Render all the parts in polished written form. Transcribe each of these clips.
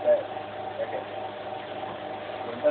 দেখেন কোনটা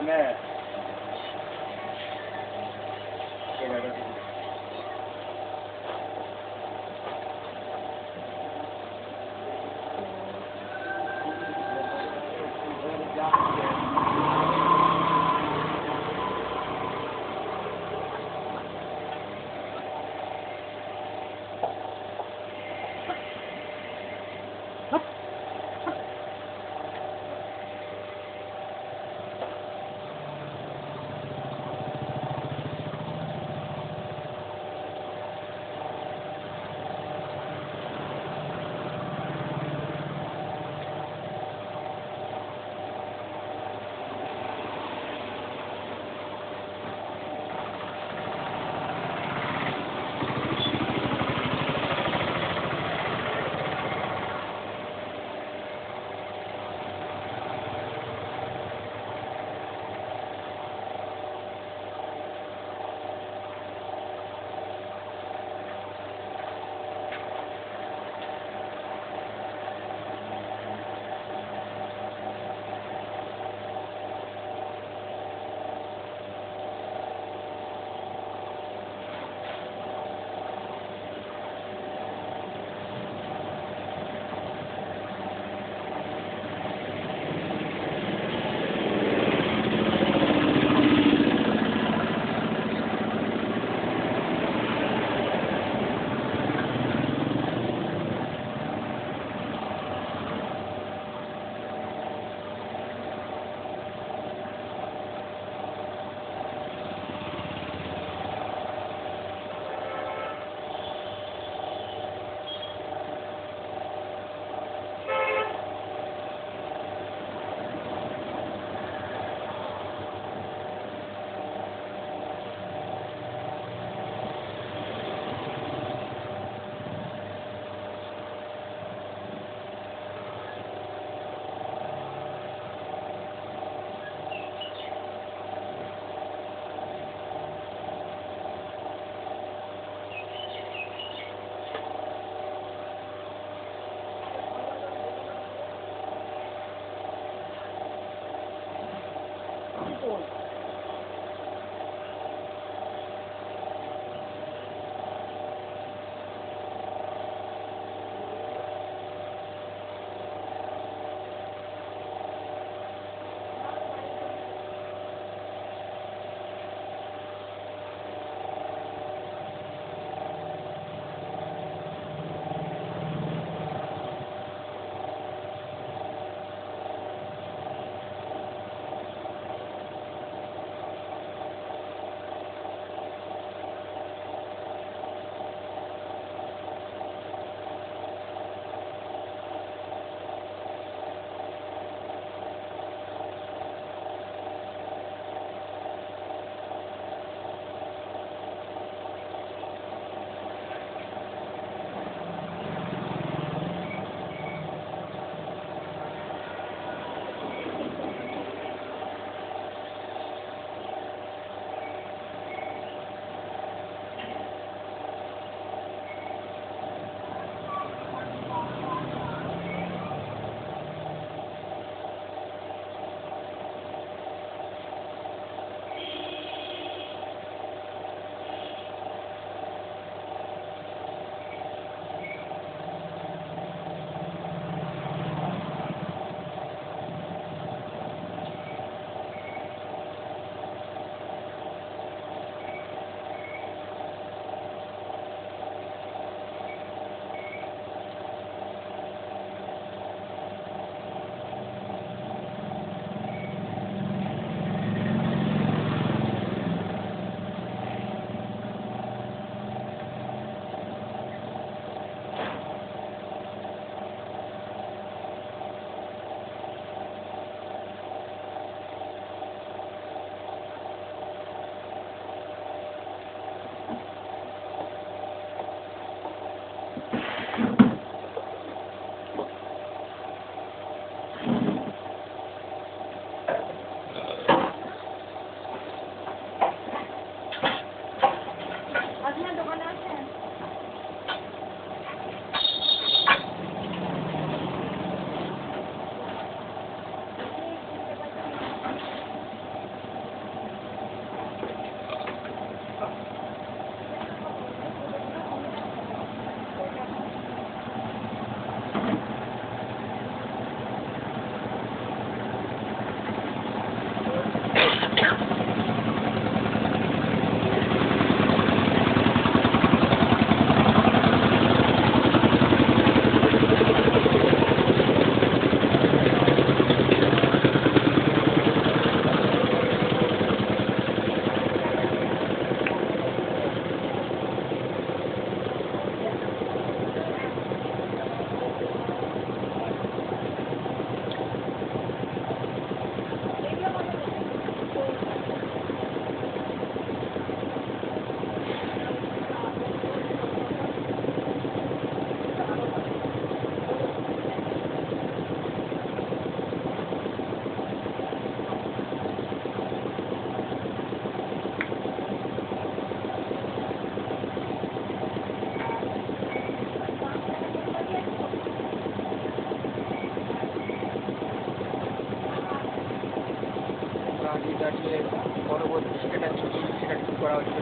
সেটা ঠিক করা হচ্ছে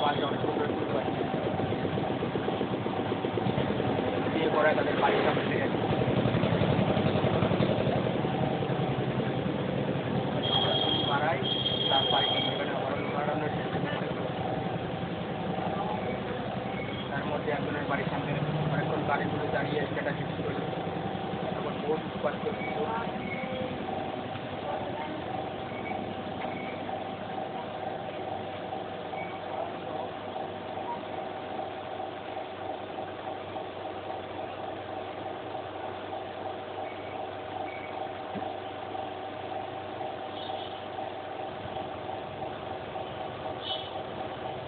বাড়ি অনেক সুন্দর তুলতে পারছে বিয়ে করা তাদের বাড়ির সামনে থেকে মারাই তার বাড়ি এখানে মারানোর তার মধ্যে একজনের বাড়ির সামনে অনেকক্ষণ গাড়িগুলো দাঁড়িয়ে সেটা ঠিক করলো তখন বহুত উৎপাত করছিল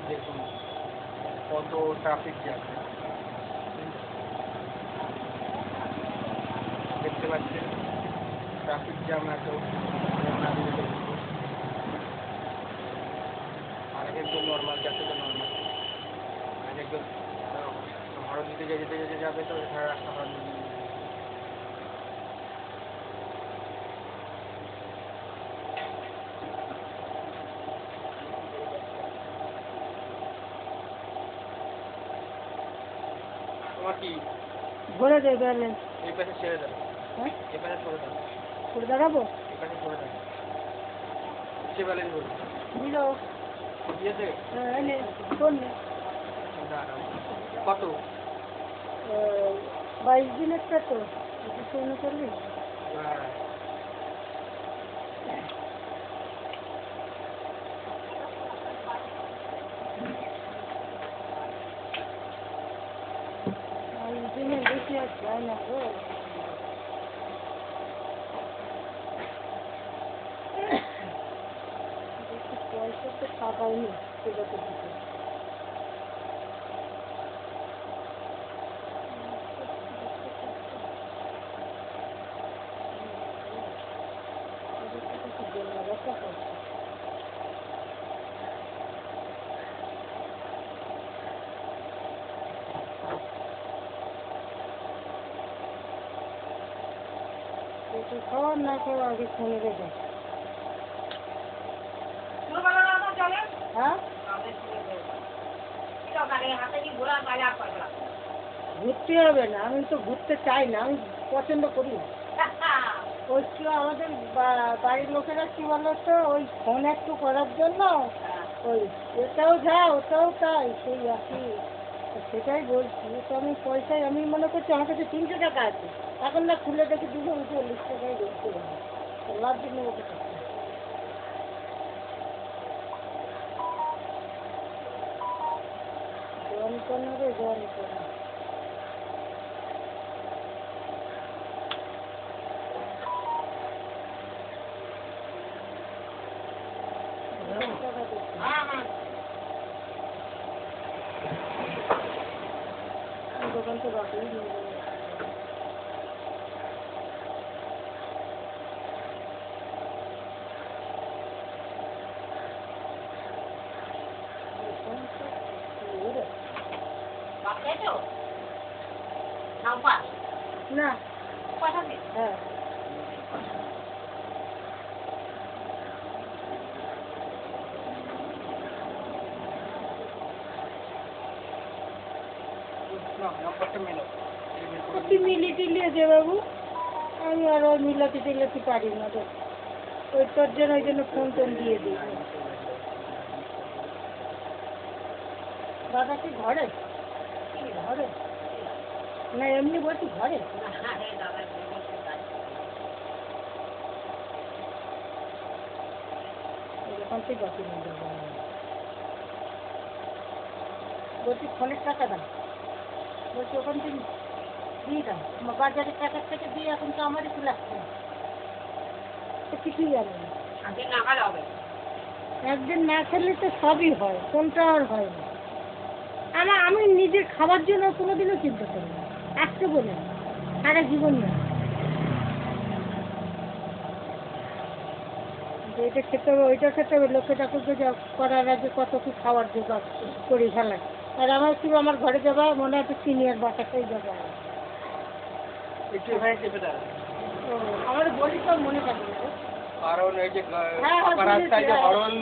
দেখুন কত ট্রাফিক জ্যাম দেখতে পাচ্ছেন ট্রাফিক জ্যাম এত আরেকজন নর্মাল যাচ্ছে তো নর্মাল আরেকজন ভারত দিতে যেতে যেতে যাবে তো এখানে রাস্তা ভাড়া নিয়ে তোমার কি ভরে দেয় ব্যালেন্স। এই পাশে ছেড়ে দাও হ্যাঁ এই পাশে সরে দাও করে দাঁড়াবো এই পাশে সরে দাও সে ব্যালেন্স বলুন দিল দিয়েছে এনে শোন কত 22 দিনেরটা তো 239। হ্যাঁ দিনে বেশি আর যায় না গো। পয়সা তো টাকাই সেটাতে দিতে খাওয়ার না খাওয়া আগে ফোনে রেখে হ্যাঁ ঘুরতে হবে না, আমি তো ঘুরতে চাই না, আমি পছন্দ করি না। ওই কি আমাদের বাড়ির লোকেরা কি বলো তো, ওই ফোন একটু করার জন্য ওই এটাও যা ওটাও তাই সেই একই, সেটাই বলছি। তো আমি পয়সায় আমি মনে করছি আমার কাছে 300 টাকা আছে, এখন না খুলে দেখি 240 টাকায় দেখতে হবে, লাভ জন্য ওকে জোয়ান করো রে জোয়ান করো। দোকান তো বাকি নিয়ে যাবে। না হ্যাঁ কি মিলিয়ে টিলিয়ে দে বাবু, আমি আর ওই মিলাতে টিলাতে পারি না রে, ওই তোর জন্য ওই জন্য ফোন টোন দিয়ে দিই। দাদা কি ঘরে ঘরে না এমনি বলছি ঘরে? এরকম থেকে বাকি নিয়ে যাবো বলছি, ফোনের টাকা দাও বলছি, ওখান থেকে দিয়ে দাও, বাজারের টাকার থেকে দিয়ে এখন তো আমারই তো লাগছে না, কিছুই জানি না। একদিন না খেলে তো সবই হয়, কোনটা আর হয় না। আমি নিজের খাবার জন্য কোনোদিনও চিন্তা করি না, আজকে বলে সারা জীবন না, এটা খেতে হবে ওইটা খেতে হবে, লোকে ঠাকুরকে করার আগে কত কি খাওয়ার জোগাড় করি ফেলায়। আর আমার কি আমার ঘরে যাবা মনে হয় সিনিয়র বাসাটাই যাবা, আমার বলি তো মনে থাকে না। কারণ এই যে হ্যাঁ, ফাঁকা রাস্তায় যে বুঝেছি, হরন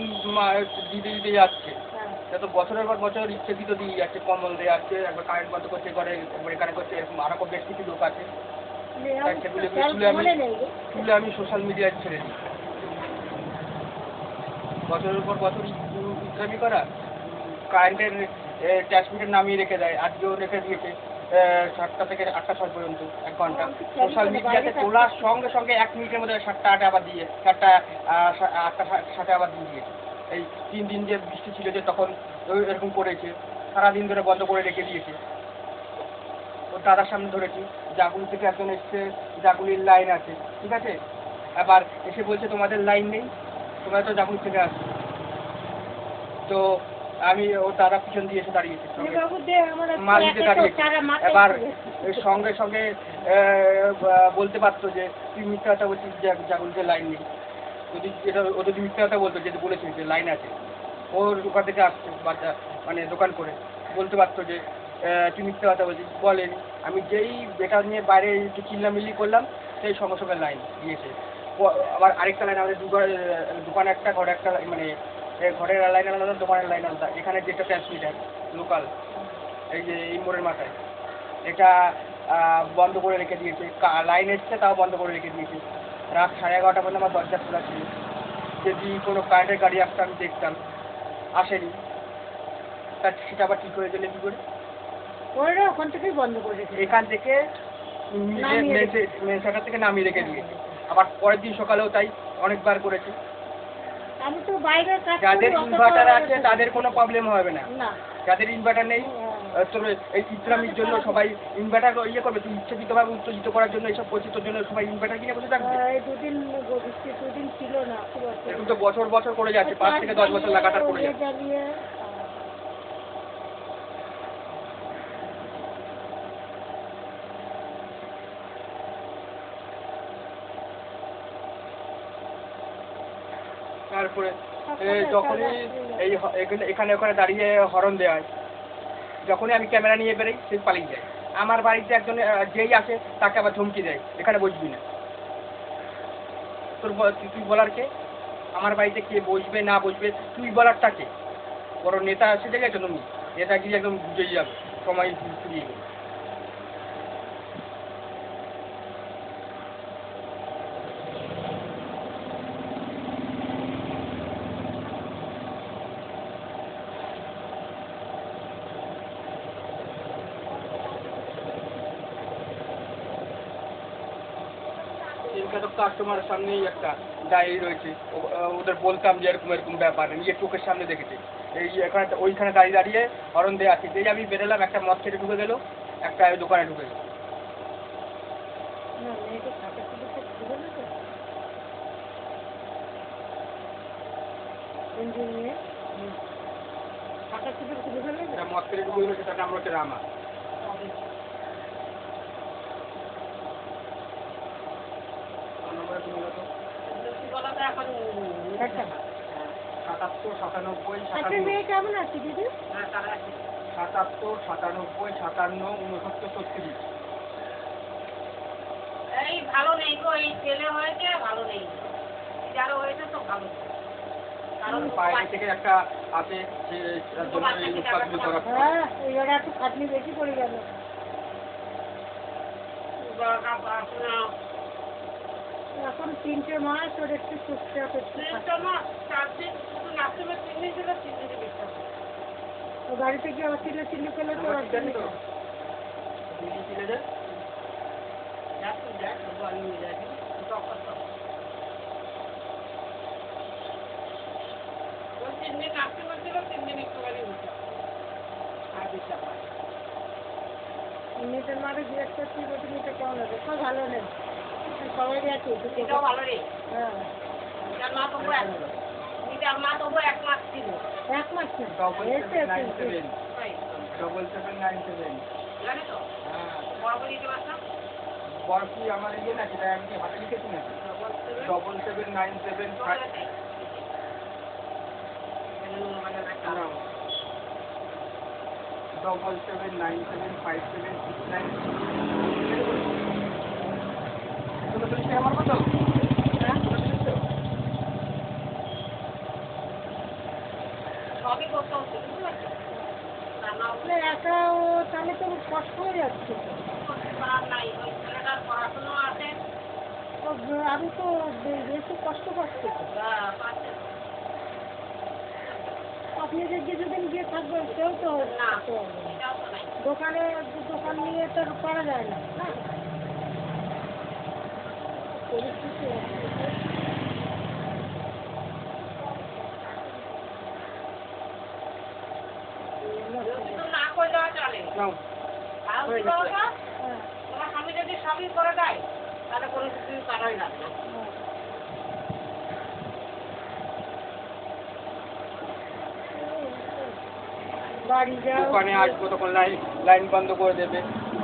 দিতে দিতে যাচ্ছে, হ্যাঁ। সে তো বছরের পর বছর ইচ্ছাকৃত দিয়ে যাচ্ছে, কম্বল দিয়ে যাচ্ছে, একবার কারেন্ট বন্ধ করছে করে, একবার এখানে করছে, এরকম আরও বেশ কিছু লোক আছে। তাই সেগুলো তুলে আমি সোশ্যাল মিডিয়ায় ছেড়ে দিই। বছরের পর বছর ইসলামি করা, কারেন্টের ট্রান্সমিটার নামিয়ে রেখে দেয়, আজকেও রেখে দিয়েছে 7টা থেকে 8টা 6 পর্যন্ত 1 ঘন্টা। সোশ্যাল মিডিয়াতে তোলার সঙ্গে সঙ্গে 1 মিনিটের মধ্যে 7টা 8 আবার দিয়ে 4টা 8টা 7 আবার দিয়ে দিয়েছে। এই 3 দিন যে বৃষ্টি ছিল যে তখন এরকম করেছে, সারাদিন ধরে বন্ধ করে রেখে দিয়েছে। ওর দাদার সামনে ধরেছি, জাগুলি থেকে একজন এসছে, জাগুলির লাইন আছে, ঠিক আছে, আবার এসে বলছে তোমাদের লাইন নেই, তোমরা তো জাগুলি থেকে আসছো। তো আমি ওর দাদা পিছন দিয়ে এসে দাঁড়িয়েছি, মাল দিতে দাঁড়িয়েছি। এবার সঙ্গে সঙ্গে বলতে পারতো যে তুই মিথ্যা কথা বলছিস, জাগুলিতে লাইন নেই। ও যদি মিথ্যা কথা বলতো, যে বলেছিস যে লাইন আছে, ওর দোকান থেকে আসছে বাচ্চা, মানে দোকান করে, বলতে পারতো যে তুই মিথ্যা কথা বলছিস। বলেনি। আমি যেই এটা নিয়ে বাইরে একটু চিল্লামিল্লি করলাম, সেই সঙ্গে সঙ্গে লাইন দিয়েছে। আবার আরেকটা লাইন, আমাদের দোকান একটা, ঘরে একটা, মানে ঘরের লাইন আলাদা, দোকানের লাইন আলাদা। এখানে যেটা ট্রান্সমিটার লোকাল, এই যে এই মোড়ের মাথায়, এটা বন্ধ করে রেখে দিয়েছে। লাইন এসছে তাও বন্ধ করে রেখে দিয়েছে। রাত 11:30 পর্যন্ত আমার দরজা খোলা ছিল। যদি কোনো কারেন্টের গাড়ি আসতো আমি দেখতাম, আসেনি। সেটা আবার ঠিক হয়ে গেলে কী করে? ওরা ওখান থেকেই বন্ধ করে রেখেছে। এখান থেকে সেটা থেকে নামিয়ে রেখে দিয়েছে। আবার পরের দিন সকালেও তাই অনেকবার করেছে। আমি তো বাইরে যাদের ইনভার্টার আছে তাদের কোনো প্রবলেম হবে না। না, যাদের ইনভার্টার নেই, তবে এই ইসলামির জন্য সবাই ইনভার্টার ইয়ে করবে, তুই ইচ্ছাকৃতভাবে উত্তেজিত করার জন্য, এইসব পরিচিতর জন্য সবাই ইনভার্টার কিনে বসে থাকবে। এই দুদিন বৃষ্টি 2 দিন ছিল না, এরকম তো বছর বছর করে যাচ্ছে, 5 থেকে 10 বছর লাগাতার করে যাচ্ছে। তারপরে যখনই এখানে ওখানে দাঁড়িয়ে হরন দেওয়া হয়, যখনই আমি ক্যামেরা নিয়ে বেরোই সে পালিয়ে যায়। আমার বাড়িতে একজন যেই আসে তাকে আবার ধমকি দেয়, এখানে বসবি না। তুই বলার কে? আমার বাড়িতে কে বসবে না বসবে তুই বলারটা কে? বড় নেতা সেজে গেছো তুমি, নেতাগিরি একদম বুঝেই যাবে, সময় ফুরিয়ে গেলে। কাস্টমারের সামনেই একটা ডায়েরি রয়েছে, ওদের বলতাম যে এরকম এরকম ব্যাপার, নিজের চোখের সামনে দেখেছে। এই এখানে ওইখানে দাঁড়িয়ে দাঁড়িয়ে হরন দেওয়া আছে। যেই আমি বেরোলাম, একটা মদ খেতে ঢুকে গেল, একটা দোকানে ঢুকে গেল। মদ খেতে ঢুকে গেল, সেটার নাম হচ্ছে রামা। আচ্ছা, 77 97 আপনার মেয়ে কেমন আছে দিদি? 77 97 57 69 36। এই ভালো নেই গো, এই ছেলে হয়েছে ভালো নেই, যারও হয়েছে তো ভালো, কারণ বাইরে থেকে একটা আছে যে উৎপাদন করা। হ্যাঁ, ওরা একটু খাটনি বেশি পড়ে গেল। এখন 3টে মাস ওর একটু টুকটাক ও বাড়িতে গিয়ে আবার চিল্লি করলে তো জানি তো মেয়েটার মারে জিজ্ঞেস করছি বলতে মেয়েটা কেমন হবে, সব ভালো নেই, সবাই আছে। এটাও ভালো রে, হ্যাঁ, এটার মা তবু এটার মা তবু 1 মাস ছিল। 1 মাস না, 7797 জানি তো হ্যাঁ, বড় করে দিতে পারতাম। বড় কি আমার ইয়ে না, সেটা আমি হাতে লিখেছি না। 7797 77975769। আমার কত? কষ্ট হয়ে যাচ্ছে তো। করতে পারার নাই, ওই ছেলেটার পড়াশুনো আছে। আমি তো বেশি কষ্ট পাচ্ছি তো। পাচ্ছে তো। আপনি যে কিছুদিন গিয়ে থাকবেন সেও তো না, করতে পারবে না। এটাও তো নাই। দোকান নিয়ে তো আর করা যায় না, না? পরিস্থিতি কিছু না করলেও চলে। নাও, আর হয়ে কি গেছে। বলতো? হ্যাঁ, তোমার স্বামী যদি সবই করে দেয়, তাহলে কোনো কিছুই করাই লাগবে না। হ্যাঁ। বাড়ি যাও। দোকানে আসবো তখন লাইন বন্ধ করে দেবে।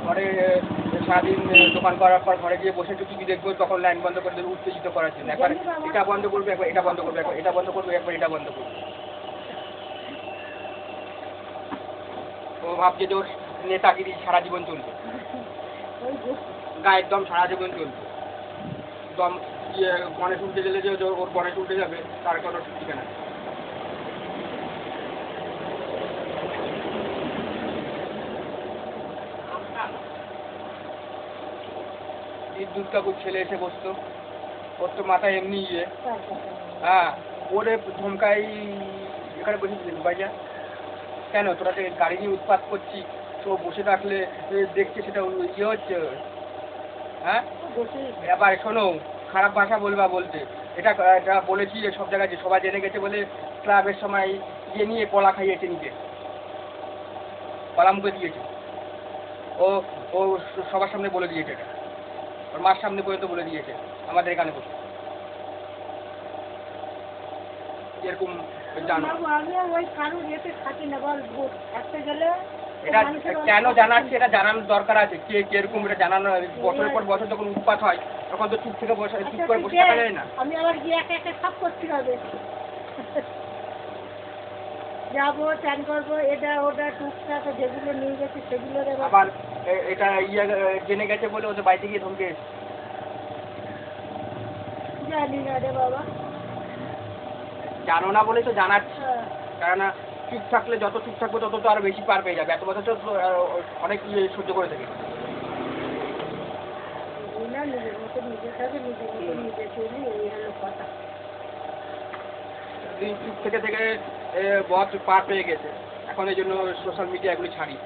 ঘরে সারাদিন দোকান করার পর ঘরে গিয়ে বসে একটু টিভি দেখবো, তখন লাইন বন্ধ করে দেবে উত্তেজিত করার জন্য। একবার এটা বন্ধ করবে, একবার এটা বন্ধ করবে, একবার এটা বন্ধ করবে, একবার এটা বন্ধ করবে। ও ভাবছে যে ওর নেতাগিরি সারা জীবন চলবে, ওই যে গায়ের দম সারা জীবন চলবে। দম গণেশ উঠে গেলে যে ওর গণেশ উঠে যাবে তার কোনো ঠিক ঠিকানা নেই। বিদ্যুৎ কাকুর ছেলে এসে বসতো, ওর তো মাথায় এমনি তার কথা। হ্যাঁ, ওরে ধমকাই এখানে বসেছিলেন ভাইয়া, কেন তোরা যে গাড়ি নিয়ে উৎপাত করছি, তো বসে থাকলে দেখছে সেটা হচ্ছে, হ্যাঁ? বসে এবার শোনো, খারাপ ভাষা বলবা বলতে, এটা এটা বলেছি সব জায়গায় যে সবাই জেনে গেছে বলে ক্লাবের সময় নিয়ে কলা খাইয়েছে নিজে, কলা মুখে দিয়েছে। ও ও সবার সামনে বলে দিয়েছে, এটা ওর মার সামনে পর্যন্ত বলে দিয়েছে আমাদের এখানে বসে। এরকম জানো, বাবু, আমি আর ওই কারোর ইয়েতে থাকি না, বল থাকতে গেলে এটা কেন জানাচ্ছি, এটা জানানোর দরকার আছে, কে কিরকম এটা জানানো। বছরের পর বছর যখন উৎপাত হয় তখন তো চুপ থেকে বসে চুপ করে বসে থাকা যায় না। আমি আবার গিয়ে একা একা সব করতে হবে। যাবো, চান করবো, এটা ওটা টুকটাক যেগুলো নিয়ে গেছি সেগুলো আবার এটা জেনে গেছে বলে ওদের বাড়িতে গিয়ে ধমকে এসেছে। জানি না রে বাবা। জানো না বলে তো জানাচ্ছি, হ্যাঁ, কেননা চুপ থাকলে যত চুপ থাকবো তত তো আরো বেশি পার পেয়ে যাবে। এত বছর তো অনেক সহ্য করে থাকে। বুঝলি না, নিজের মতো নিজে থাকে, নিজের মতো নিজে চলি, এই হলো কথা। দিন চুপ থেকে থেকে বহুত পার পেয়ে গেছে, এখন এই জন্য সোশ্যাল মিডিয়া এগুলি ছাড়ি।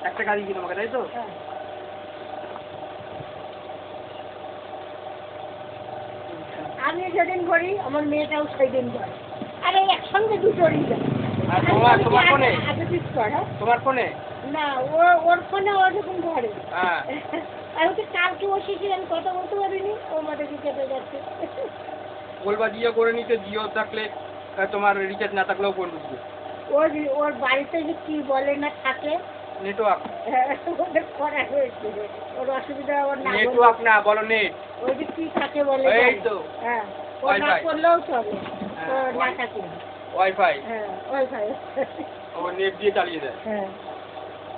একটা গাড়ি কিনে আমাকে, তাই তো? হ্যাঁ। আমি যেদিন করি আমার মেয়েটাও সেদিন করে, আরে একসঙ্গে দুটোরই যায়। আর তোমার ফোনে, আগে পিস করে তোমার ফোনে না, ওর ফোনে ও যখন ঘরে। হ্যাঁ, আমি তো কালকে বসেছি, আমি কথা বলতে পারিনি, ও মাথাকে কেটে যাচ্ছে। বলবা জিও করে নিতে, জিও থাকলে তোমার রিচার্জ না থাকলেও ফোন ঢুকবে। ওর বাড়িতে যে কি বলে না থাকে, নেটওয়ার্ক, ওদের করা হয়েছে, ওর অসুবিধা ওর না বললে- নেটওয়ার্ক না বলো নেট। ওই যে কি থাকে বলে এই জানি। তো হ্যাঁ, ও না Wi-Fi। করলেও চলে, হ্যাঁ, ও না থাকে। ওয়াইফাই, হ্যাঁ, ওইটাই। ও নেট দিয়ে চালিয়ে দেয়। হ্যাঁ,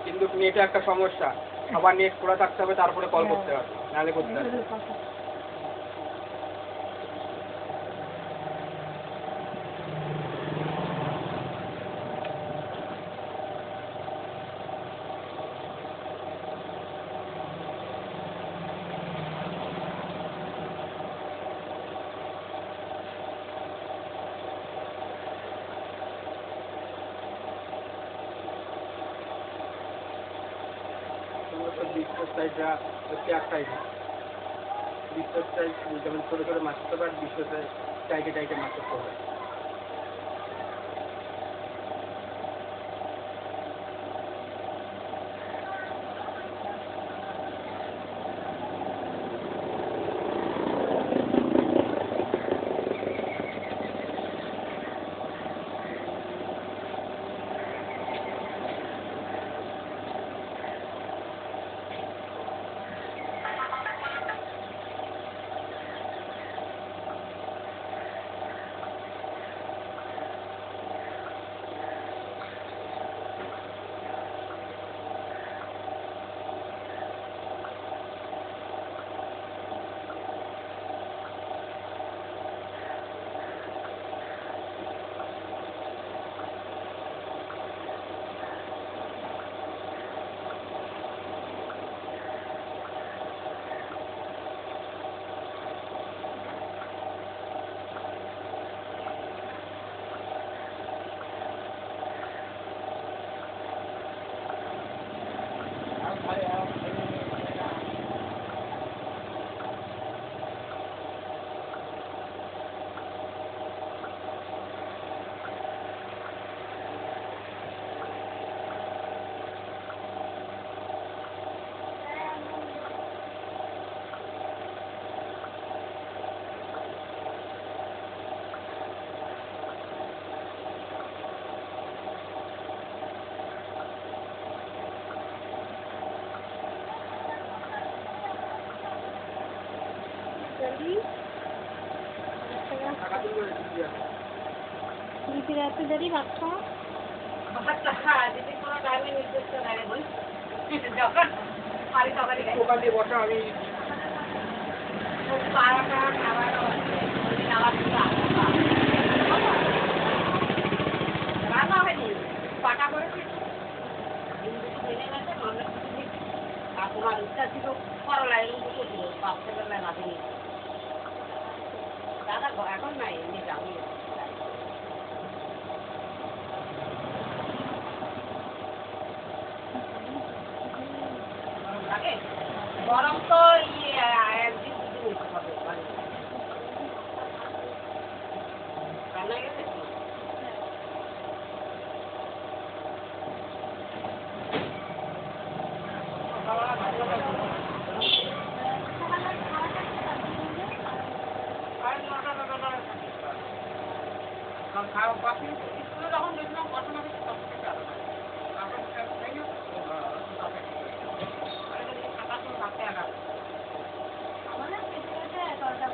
কিন্তু নেটে একটা সমস্যা, আবার নেট খোলা থাকতে হবে, তারপরে কল করতে হবে, নাহলে করতে হবে। এই হলো কথা। সমস্ত বিস্কুট সাইজরা হচ্ছে একটাই, বিস্কুট সাইজ যেমন ছোটো ছোটো মাছ করতে পারে, বিস্কুট সাইজ টাইটে টাইটে মাছ করতে হবে। ডালি টাকা তুলবে দিদি রাতে ডালি ভাত খাওয়া যদি কোনো টাইমে নির্দিষ্ট নেয় বলি যখন বাড়ি সবারই দোকান দিয়ে বসা আমি বারোটা খাবারও আছে আবার রান্না হয়নি পাটা করেছি মেনে গেছে মানুষ আর তোমার ইচ্ছা ছিল করলা এরকম দুটো ছিল পাঁচটা বেলায় রাঁধেনি দাদা এখন নাই এমনি যাবি গরম তো একদিন দুদিন হবে রান্না গেছে স্কুলে যখন দেখলাম পড়াশোনা করছি তখন থেকে আলাদা থাকতে আলাদা আমাদের পেটে পেটে 11টা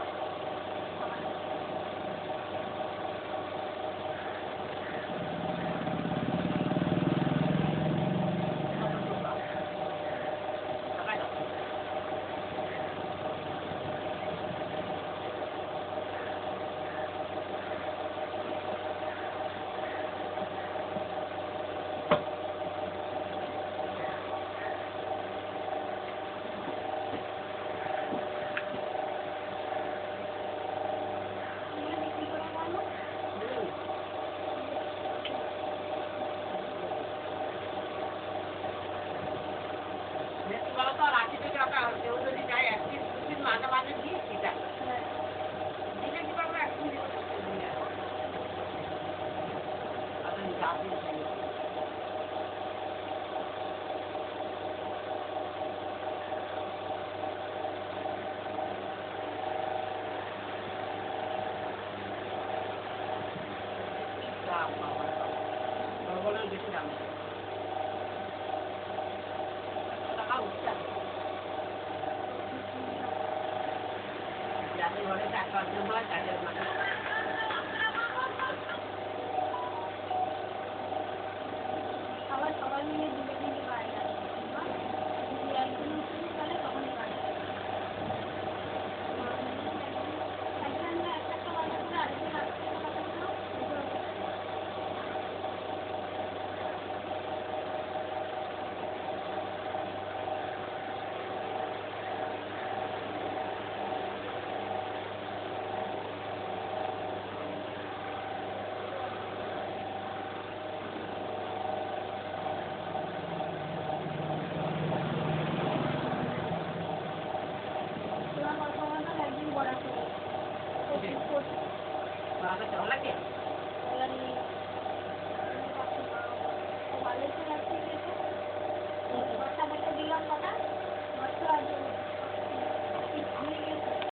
বাজে কেউ যদি যায় একদিন দুদিন মাঝে মাঝে দিয়ে ঠিক আছে দিলে কি পারবো একদিন বেশি দাম টাকা উঠছে ঘরে 4-5 জন হয় 4 মাসে